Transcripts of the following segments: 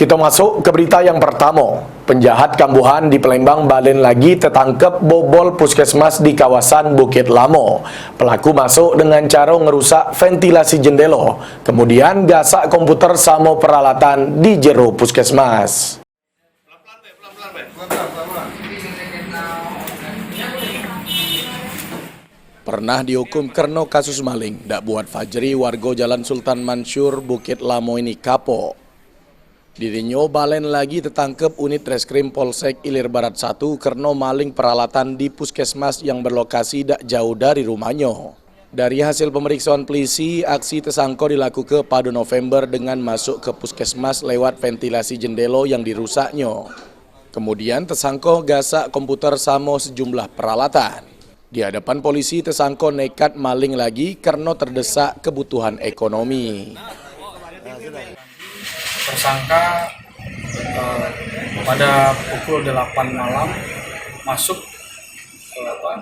Kita masuk ke berita yang pertama. Penjahat kambuhan di Palembang balen lagi tertangkap bobol puskesmas di kawasan Bukit Lamo. Pelaku masuk dengan cara ngerusak ventilasi jendela, kemudian gasak komputer sama peralatan di jero puskesmas. Pernah dihukum karena kasus maling, dak buat Fajri warga Jalan Sultan Mansur Bukit Lamo ini kapok. Dirinya balen lagi tertangkap unit reskrim Polsek Ilir Barat 1 karena maling peralatan di puskesmas yang berlokasi tak jauh dari rumahnya. Dari hasil pemeriksaan polisi, aksi tersangka dilakukan pada November dengan masuk ke puskesmas lewat ventilasi jendela yang dirusaknya. Kemudian tersangka gasak komputer sama sejumlah peralatan. Di hadapan polisi, tersangka nekat maling lagi karena terdesak kebutuhan ekonomi. Tersangka pada pukul 8 malam masuk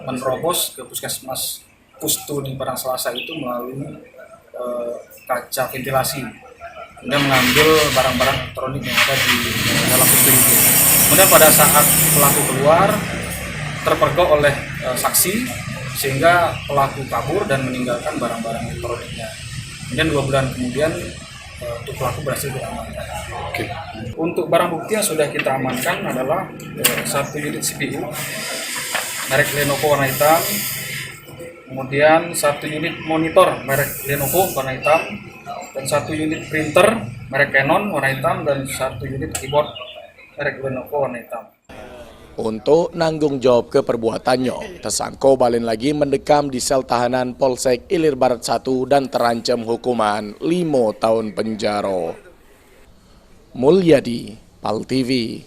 menerobos ke puskesmas Pustu di Padang Selasa itu melalui kaca ventilasi, kemudian mengambil barang-barang elektronik yang ada di dalam pustu itu. Kemudian pada saat pelaku keluar terpergok oleh saksi sehingga pelaku kabur dan meninggalkan barang-barang elektroniknya. Kemudian 2 bulan kemudian untuk pelaku berhasil diamankan. Untuk barang bukti yang sudah kita amankan adalah 1 unit CPU merek Lenovo warna hitam, kemudian 1 unit monitor merek Lenovo warna hitam, dan 1 unit printer merek Canon warna hitam, dan 1 unit keyboard merek Lenovo warna hitam. Untuk nanggung jawab ke perbuatannya, tersangka balen lagi mendekam di sel tahanan Polsek Ilir Barat 1 dan terancam hukuman 5 tahun penjara. Mulyadi, PAL TV.